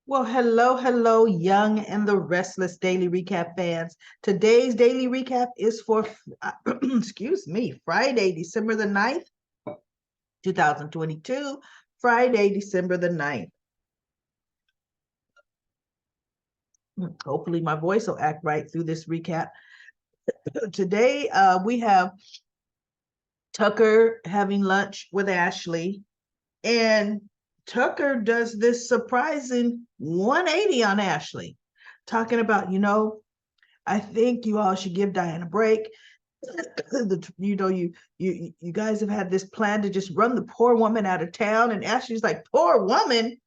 Well, hello, Young and the Restless Daily Recap fans. Today's daily recap is for, excuse me, Friday, December the 9th, 2022. Friday, December the 9th. Hopefully, my voice will act right through this recap. Today, we have Tucker having lunch with Ashley, and Tucker does this surprising 180 on Ashley, talking about, I think you all should give Diane a break. You guys have had this plan to just run the poor woman out of town, and Ashley's like, poor woman,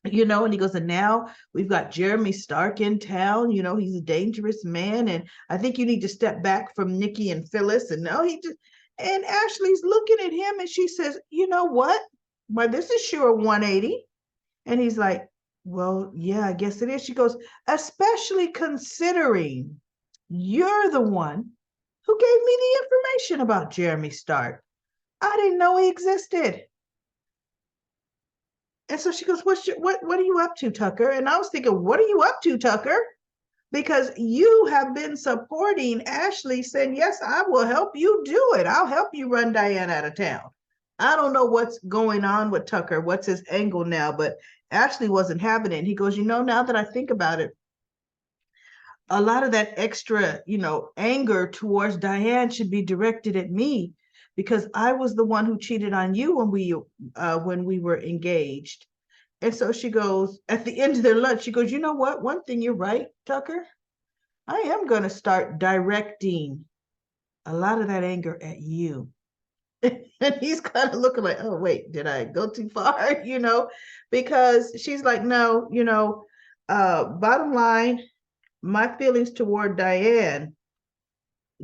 and he goes, and now we've got Jeremy Stark in town. He's a dangerous man, and I think you need to step back from Nikki and Phyllis. And no, and Ashley's looking at him, and she says, you know what? Well, this is sure a 180. And he's like, well, yeah, I guess it is. She goes, especially considering you're the one who gave me the information about Jeremy Stark. I didn't know he existed. And so she goes, what are you up to, Tucker? And I was thinking, what are you up to, Tucker? Because you have been supporting Ashley, saying, yes, I will help you do it. I'll help you run Diane out of town. I don't know what's going on with Tucker, what's his angle now, but Ashley wasn't having it. And he goes, now that I think about it, a lot of that extra, anger towards Diane should be directed at me, because I was the one who cheated on you when we were engaged. And so she goes, at the end of their lunch, she goes, you know what? One thing, you're right, Tucker. I am going to start directing a lot of that anger at you. And he's kind of looking like, oh, wait, did I go too far? Because she's like, no, bottom line, my feelings toward Diane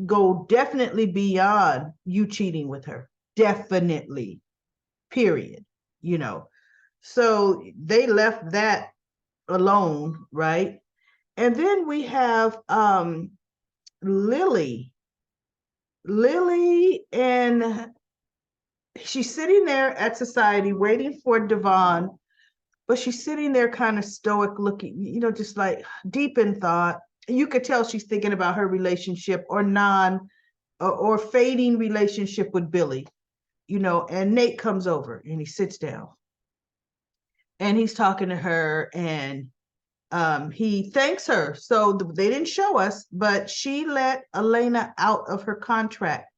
go definitely beyond you cheating with her. Definitely. Period. So they left that alone, right? And then we have Lily. Lily, and she's sitting there at society waiting for Devon, but she's sitting there kind of stoic looking, just like deep in thought. You could tell she's thinking about her relationship or fading relationship with Billy, and Nate comes over and he sits down and he's talking to her, and he thanks her. So they didn't show us, but she let Elena out of her contract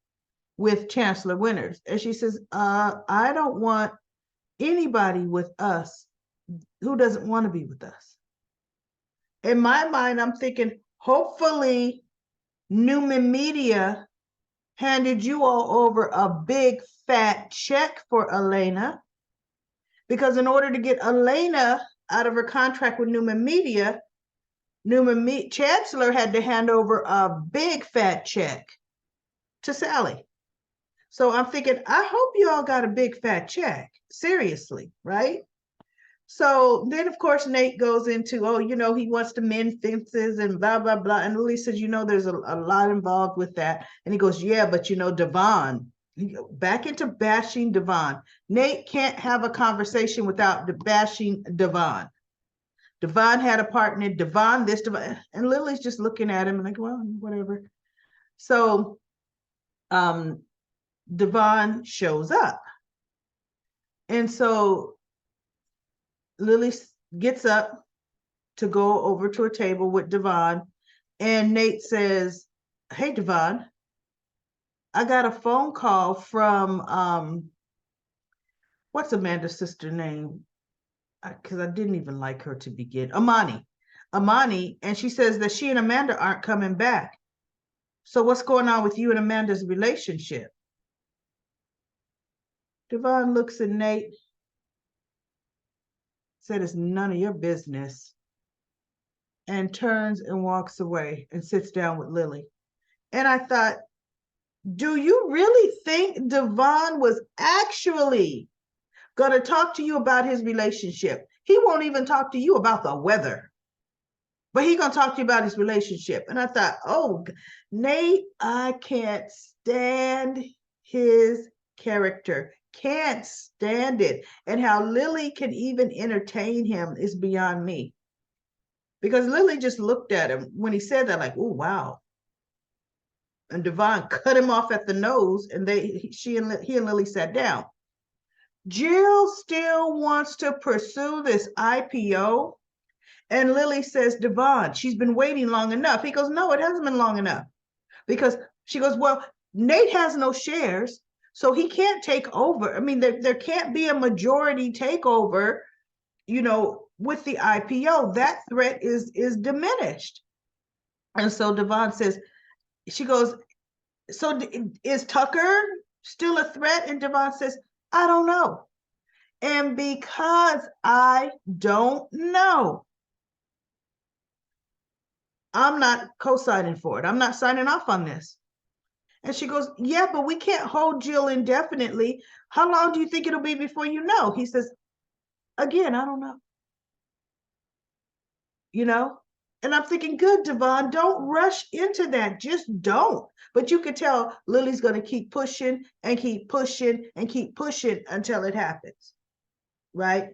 with Chancellor Winters. And she says, I don't want anybody with us who doesn't want to be with us. In my mind, I'm thinking, hopefully Newman Media handed you all over a big fat check for Elena, because in order to get Elena out of her contract with Newman Media, Chancellor had to hand over a big fat check to Sally. So I'm thinking, I hope you all got a big fat check. Seriously, right? So then, of course, Nate goes into, he wants to mend fences and blah, blah, blah. And Lily says, there's a lot involved with that. And he goes, yeah, but, Devon, back into bashing Devon. Nate can't have a conversation without bashing Devon. Devon had a partner, Devon, this, Devon. And Lily's just looking at him and like, well, whatever. So Devon shows up. And so Lily gets up to go over to a table with Devon, and Nate says, hey, Devon, I got a phone call from, what's Amanda's sister name? Because I didn't even like her to begin. Amani, and she says that she and Amanda aren't coming back. So what's going on with you and Amanda's relationship? Devon looks at Nate, said it's none of your business, and turns and walks away and sits down with Lily. And I thought, do you really think Devon was actually going to talk to you about his relationship? He won't even talk to you about the weather, but he's going to talk to you about his relationship. And I thought, oh, Nate, I can't stand his character. Can't stand it. And how Lily can even entertain him is beyond me. Because Lily just looked at him when he said that, like, oh, wow. And Devon cut him off at the nose, and he and Lily sat down. Jill still wants to pursue this IPO. And Lily says, Devon, she's been waiting long enough. He goes, no, it hasn't been long enough. Because she goes, well, Nate has no shares, so he can't take over. I mean, there can't be a majority takeover, with the IPO. That threat is diminished. And so Devon says, she goes, so is Tucker still a threat? And Devon says, I don't know. And because I don't know, I'm not co-signing for it. I'm not signing off on this. And she goes, yeah, but we can't hold Jill indefinitely. How long do you think it'll be before you know? He says, again, I don't know. And I'm thinking, good, Devon, don't rush into that. Just don't. But you could tell Lily's going to keep pushing and keep pushing and keep pushing until it happens. Right?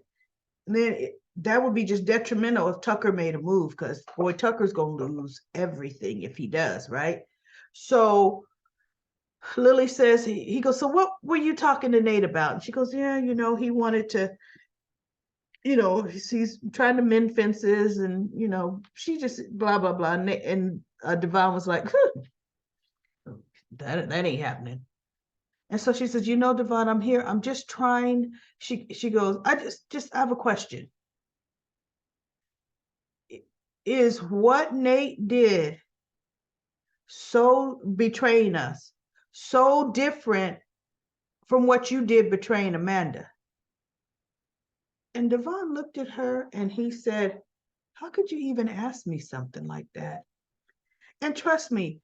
And then that would be just detrimental if Tucker made a move, because boy, Tucker's going to lose everything if he does. Right? So Lily says, he goes, so what were you talking to Nate about? And she goes, yeah, he wanted to, he's trying to mend fences, and, she just blah, blah, blah. And Devon was like, that ain't happening. And so she says, Devon, I'm here. I'm just trying. She goes, I have a question. Is what Nate did so betraying us so different from what you did betraying Amanda? And Devon looked at her and he said, how could you even ask me something like that? And trust me,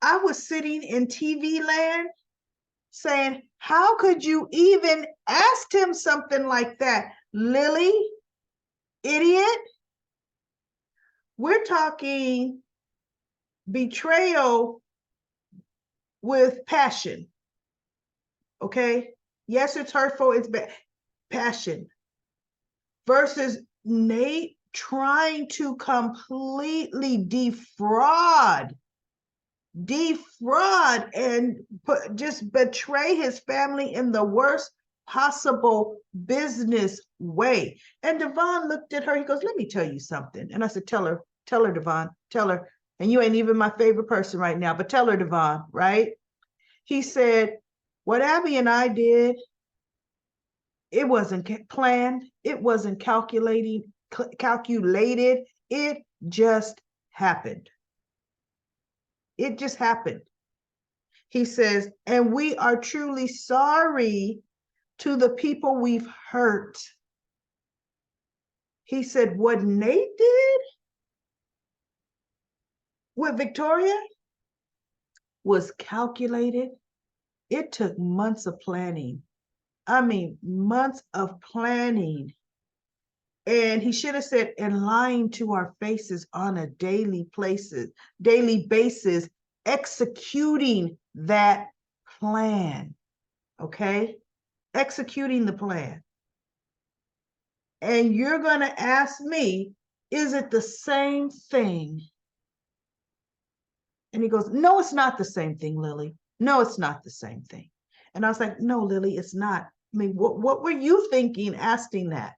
I was sitting in TV land saying, how could you even ask him something like that? Lily, idiot. We're talking betrayal with passion. Okay? Yes, it's hurtful, it's bad. Passion. Versus Nate trying to completely defraud and just betray his family in the worst possible business way. And Devon looked at her. He goes, let me tell you something. And I said, tell her, Devon, tell her. And you ain't even my favorite person right now, but tell her, Devon, right? He said, what Abby and I did, it wasn't planned. It wasn't calculated. It just happened. It just happened. He says, and we are truly sorry to the people we've hurt. He said, what Nate did with Victoria was calculated. It took months of planning. I mean, months of planning. And he should have said, and lying to our faces on a daily basis, executing that plan. Okay? Executing the plan. And you're going to ask me, is it the same thing? And he goes, no, it's not the same thing, Lily. No, it's not the same thing. And I was like, no, Lily, it's not. I mean, what were you thinking asking that?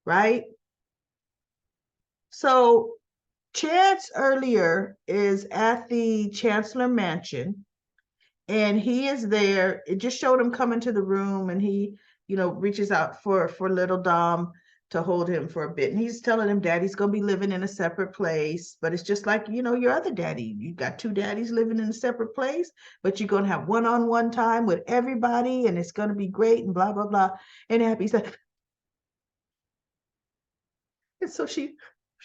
Right? So Chance earlier is at the Chancellor Mansion, and he is there. It just showed him come into the room, and he, reaches out for little Dom to hold him for a bit. And he's telling him daddy's going to be living in a separate place, but it's just like, your other daddy. You got two daddies living in a separate place, but you're going to have one-on-one time with everybody, and it's going to be great, and blah, blah, blah. And Abby's like, and so she's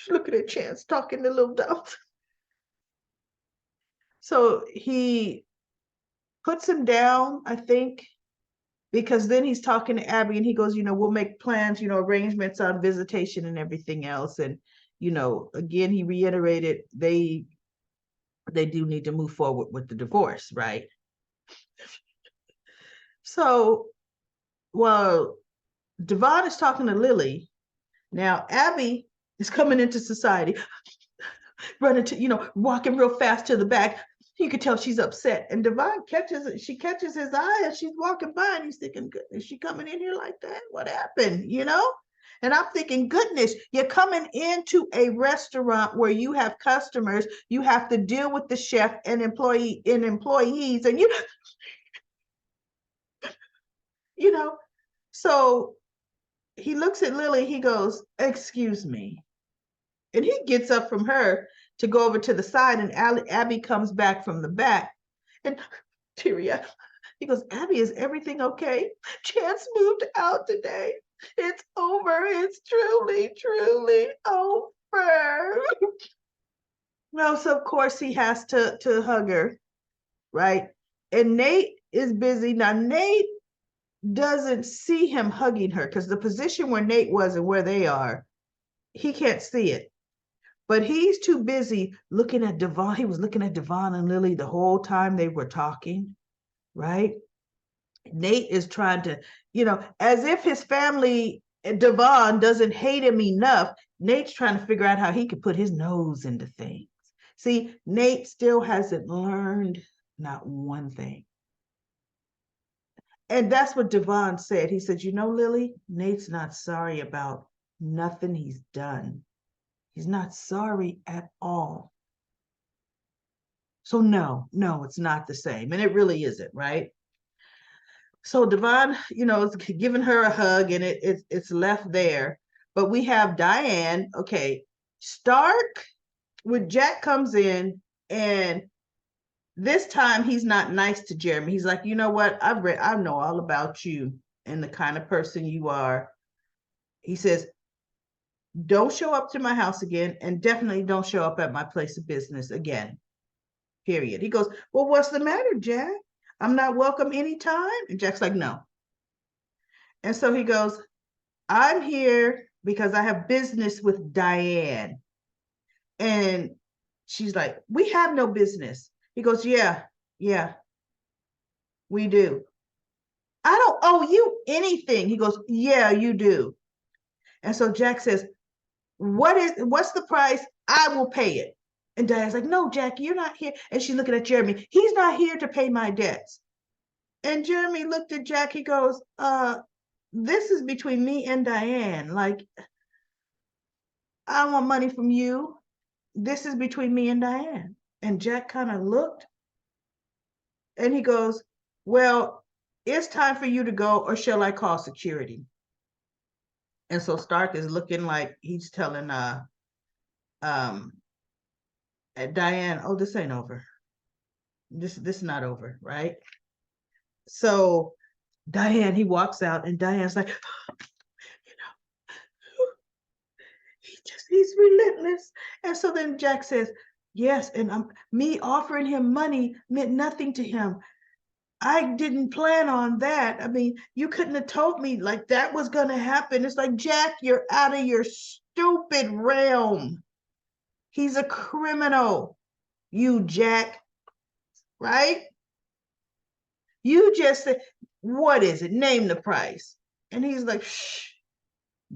looking at Chance talking to little Dom. So he puts him down, I think, because then he's talking to Abby and he goes, we'll make plans, arrangements on visitation and everything else. And, again, he reiterated they do need to move forward with the divorce, right? So Well, Devon is talking to Lily. Now, Abby is coming into society, running to, walking real fast to the back. You could tell she's upset. And Devon catches his eye as she's walking by, and he's thinking, is she coming in here like that? What happened? And I'm thinking, goodness, you're coming into a restaurant where you have customers, you have to deal with the chef and employees, and you know. So he looks at Lily, he goes, excuse me. And he gets up from her to go over to the side, and Abby comes back from the back. And teary eyed, he goes, Abby, is everything okay? Chance moved out today. It's over. It's truly, truly over. No, so of course he has to hug her, right? And Nate is busy. Now, Nate doesn't see him hugging her because the position where Nate was and where they are, he can't see it. But he's too busy looking at Devon. He was looking at Devon and Lily the whole time they were talking, right? Nate is trying to, as if his family, Devon, doesn't hate him enough. Nate's trying to figure out how he could put his nose into things. See, Nate still hasn't learned not one thing. And that's what Devon said. He said, Lily, Nate's not sorry about nothing he's done. He's not sorry at all. So no, it's not the same. And it really isn't, right? So Devon, is giving her a hug, and it's left there. But we have Diane. Okay, Stark with Jack comes in, and this time he's not nice to Jeremy. He's like, you know what? I know all about you and the kind of person you are. He says, don't show up to my house again, and definitely don't show up at my place of business again. Period. He goes, well, what's the matter, Jack? I'm not welcome anytime. And Jack's like, no. And so he goes, I'm here because I have business with Diane. And she's like, we have no business. He goes, yeah, we do. I don't owe you anything. He goes, yeah, you do. And so Jack says, what's the price? I will pay it. And Diane's like, no, Jack, you're not here. And she's looking at Jeremy. He's not here to pay my debts. And Jeremy looked at Jack. He goes, this is between me and Diane. Like, I want money from you. This is between me and Diane. And Jack kind of looked, and he goes, well, it's time for you to go, or shall I call security? And so Stark is looking like he's telling Diane, oh, this ain't over. This is not over, right? So Diane, he walks out, and Diane's like, he's relentless. And so then Jack says, yes, and me offering him money meant nothing to him. I didn't plan on that. I mean, you couldn't have told me like that was going to happen. It's like, Jack, you're out of your stupid realm. He's a criminal, you Jack, right? You just said, what is it? Name the price. And he's like, shh,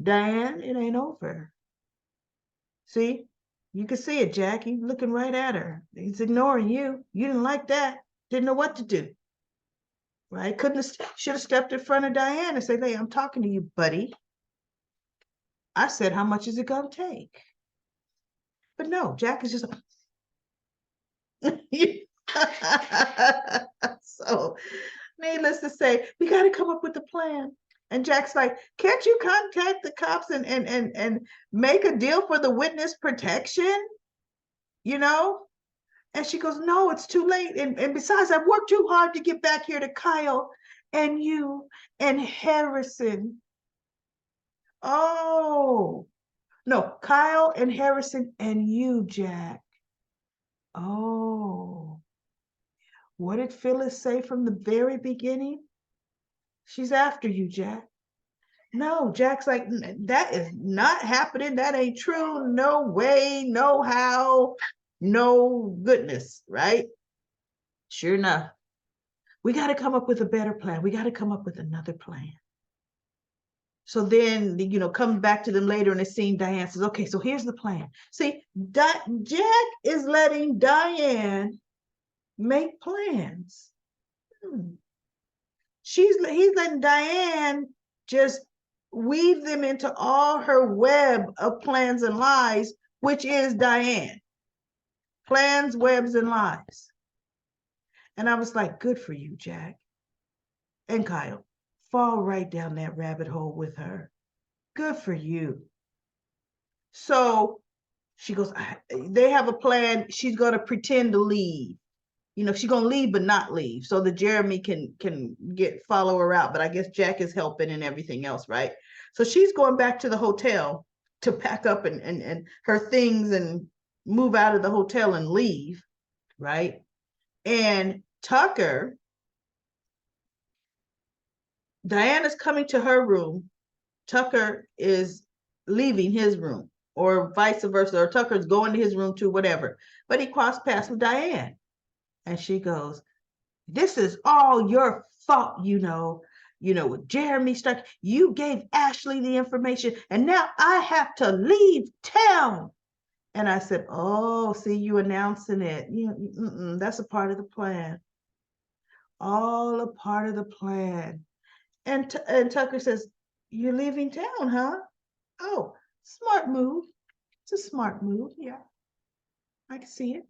Diane, it ain't over. See, you can see it, Jack. He's looking right at her. He's ignoring you. You didn't like that. Didn't know what to do. Right? Should have stepped in front of Diane and said, hey, I'm talking to you, buddy. I said, how much is it going to take? But no, Jack is just. So, needless to say, we got to come up with a plan. And Jack's like, can't you contact the cops and make a deal for the witness protection? And she goes, no, it's too late. And besides, I've worked too hard to get back here to Kyle and you and Harrison. Oh, no, Kyle and Harrison and you, Jack. Oh, what did Phyllis say from the very beginning? She's after you, Jack. No, Jack's like, that is not happening. That ain't true. No way, no how, no goodness, right? Sure enough, we got to come up with a better plan. We got to come up with another plan. So then, comes back to them later in the scene. Diane says, okay, so here's the plan. See, Jack is letting Diane make plans. He's letting Diane just weave them into all her web of plans and lies, which is Diane. Plans, webs, and lies. And I was like, good for you, Jack. And Kyle, fall right down that rabbit hole with her. Good for you. So she goes, they have a plan. She's going to pretend to leave. She's going to leave, but not leave. So that Jeremy can follow her out. But I guess Jack is helping and everything else, right? So she's going back to the hotel to pack up and her things and move out of the hotel and leave, right? And Tucker, Diana's coming to her room. Tucker is leaving his room, or vice versa, or Tucker's going to his room too, whatever. But he crossed paths with Diane. And she goes, this is all your fault, with Jeremy Stark. You gave Ashley the information, and now I have to leave town. And I said, oh, see, you announcing it. That's a part of the plan. All a part of the plan. And Tucker says, you're leaving town, huh? Oh, smart move. It's a smart move. Yeah, I can see it.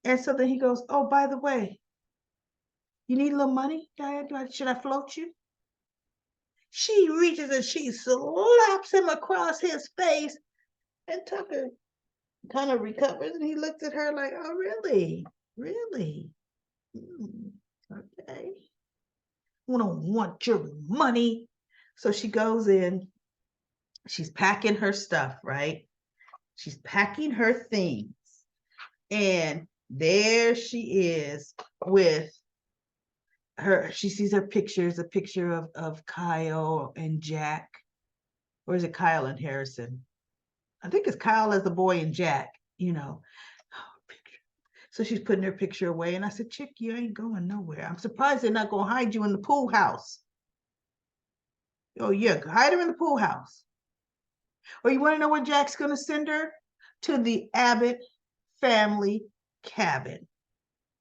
And so then he goes, oh, by the way, you need a little money, Diane? Should I float you? She reaches and she slaps him across his face. And Tucker kind of recovers and he looks at her like, oh, really? Really? Okay. We don't want your money. So she goes in. She's packing her stuff, right? She's packing her things. And there she is with her. She sees her pictures, a picture of Kyle and Jack. Or is it Kyle and Harrison? I think it's Kyle as the boy and Jack, So she's putting her picture away. And I said, chick, you ain't going nowhere. I'm surprised they're not going to hide you in the pool house. Oh, yeah, hide her in the pool house. Or you want to know where Jack's going to send her? To the Abbott family cabin.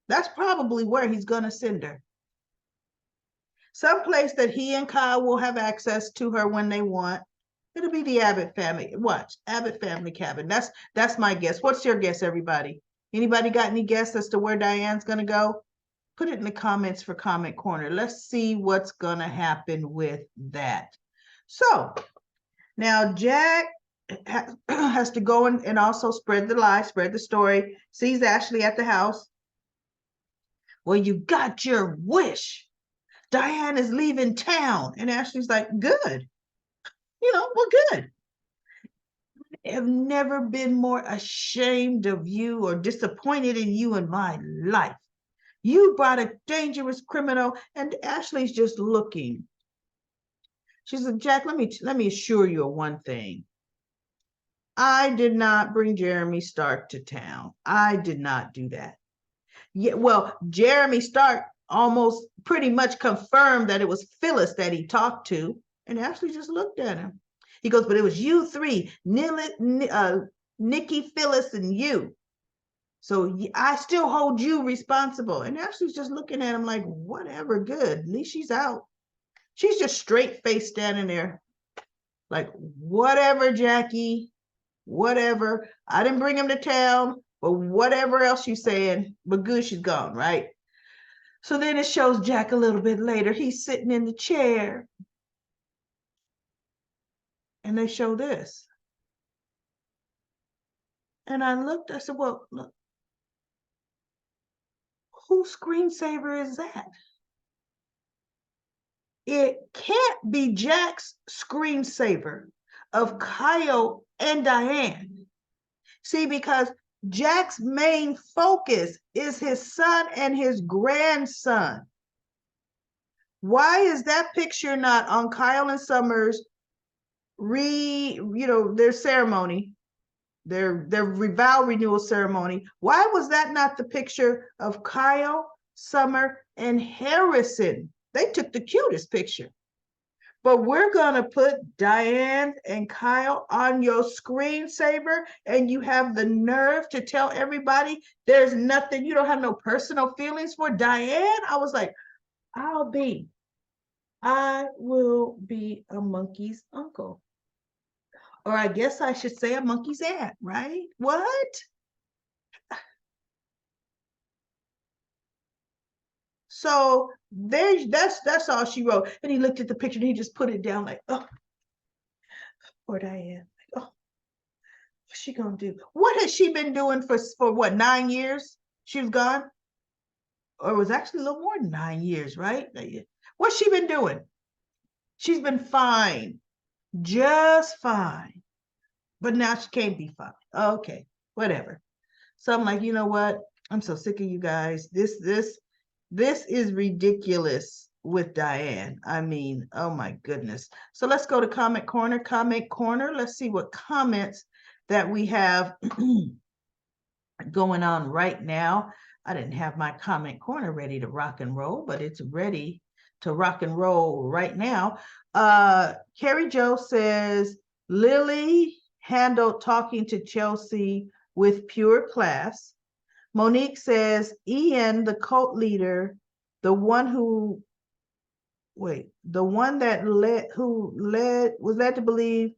That's probably where he's going to send her. Someplace that he and Kyle will have access to her when they want. It'll be the Abbott family. Watch, Abbott family cabin. That's my guess. What's your guess, everybody? Anybody got any guess as to where Diane's going to go? Put it in the comments for Comment Corner. Let's see what's going to happen with that. So now Jack has to go and also spread the lie, spread the story, sees Ashley at the house. Well, you got your wish. Diane is leaving town. And Ashley's like, good. We're good. I have never been more ashamed of you or disappointed in you in my life. You brought a dangerous criminal, and Ashley's just looking. She said, Jack, let me assure you of one thing. I did not bring Jeremy Stark to town. I did not do that. Yeah, well, Jeremy Stark almost pretty much confirmed that it was Phyllis that he talked to, and Ashley just looked at him. He goes, but it was you three, Nikki, Phyllis, and you. So I still hold you responsible. And Ashley's just looking at him like, whatever, good. At least she's out. She's just straight-faced standing there like, whatever, Jackie, whatever. I didn't bring him to town, but whatever else you saying, but good, she's gone, right? So then it shows Jack a little bit later. He's sitting in the chair. And they show this. And I looked, I said, well, look, whose screensaver is that? It can't be Jack's screensaver of Kyle and Diane. See, because Jack's main focus is his son and his grandson. Why is that picture not on Kyle and Summer's their ceremony, their vow renewal ceremony? Why was that not the picture of Kyle, Summer, and Harrison? They took the cutest picture. But we're going to put Diane and Kyle on your screensaver, and you have the nerve to tell everybody there's nothing, you don't have no personal feelings for Diane. I was like, I will be a monkey's uncle. Or I guess I should say a monkey's aunt, right? What? So that's all she wrote. And he looked at the picture and he just put it down like, oh, poor Diane. Like, oh, what's she gonna do? What has she been doing for what, 9 years? She was gone? Or it was actually a little more than 9 years, right? What's she been doing? She's been fine, just fine. But now she can't be fine. Okay, whatever. So I'm like, you know what? I'm so sick of you guys. This is ridiculous with Diane. I mean, oh my goodness. So let's go to comment corner. Comment corner. Let's see what comments that we have going on right now. I didn't have my comment corner ready to rock and roll, but it's ready to rock and roll right now. Carrie Jo says, Lily handled talking to Chelsea with pure class. Monique says, Ian, the cult leader, the one was led to believe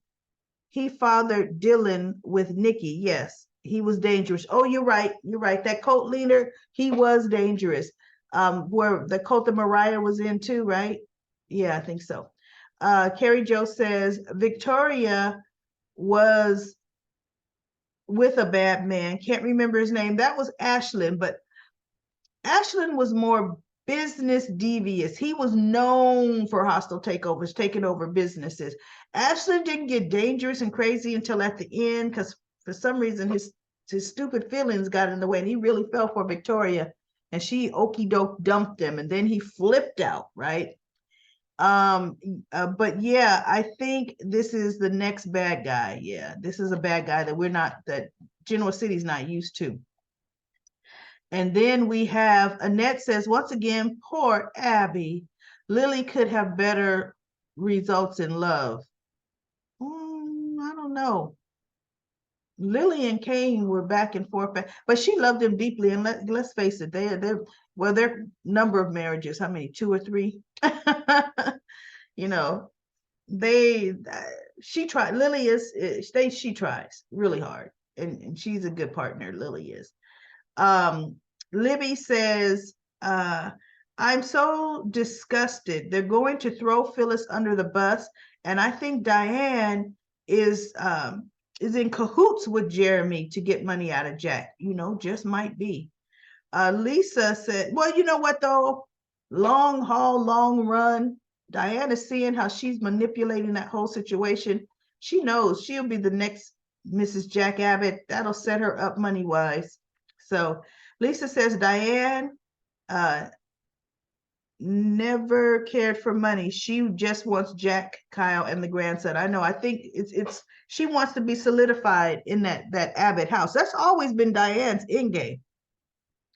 he fathered Dylan with Nikki. Yes, he was dangerous. Oh, you're right. You're right. That cult leader, he was dangerous. Where the cult that Mariah was in too, right? Yeah, I think so. Carrie Jo says, Victoria was with a bad man. Can't remember his name. That was Ashlyn, but Ashlyn was more business devious. He was known for hostile takeovers, taking over businesses. Ashlyn didn't get dangerous and crazy until at the end, because for some reason his stupid feelings got in the way, and he really fell for Victoria, and she okey doke dumped him, and then he flipped out, right? But yeah, I think this is the next bad guy. Yeah, this is a bad guy that Genoa City's not used to. And then we have Annette says, once again, poor Abby. Lily could have better results in love. I don't know. Lily and Kane were back and forth, but she loved him deeply. And let's face it, their number of marriages, how many, 2 or 3? You know, she tried. She tries really hard, and she's a good partner. Lily is. Libby says, I'm so disgusted. They're going to throw Phyllis under the bus, and I think Diane is in cahoots with Jeremy to get money out of Jack. Just might be. Lisa said, well, you know what though? Long haul, long run. Diane is seeing how she's manipulating that whole situation. She knows she'll be the next Mrs. Jack Abbott. That'll set her up money-wise. So Lisa says Diane never cared for money. She just wants Jack, Kyle, and the grandson. I know. I think it's she wants to be solidified in that Abbott house. That's always been Diane's end game,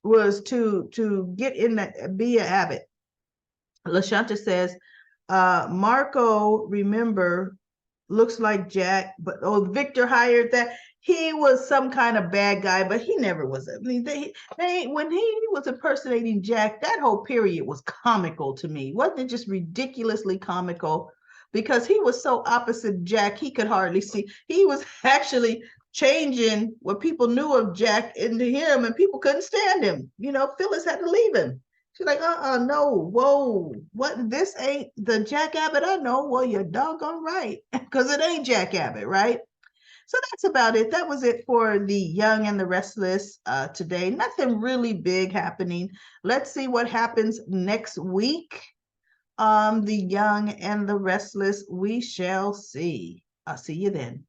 was to get in that, be an Abbott. LaShanta says, Marco, remember, looks like Jack, but Victor hired that. He was some kind of bad guy, but he never was. I mean, when he was impersonating Jack, that whole period was comical to me. Wasn't it just ridiculously comical? Because he was so opposite Jack, he could hardly see. He was actually changing what people knew of Jack into him, and people couldn't stand him. Phyllis had to leave him. She's like, no, whoa, what? This ain't the Jack Abbott I know. Well, you're doggone right, because it ain't Jack Abbott, right? So that's about it. That was it for the Young and the Restless today. Nothing really big happening. Let's see what happens next week. The Young and the Restless, we shall see. I'll see you then.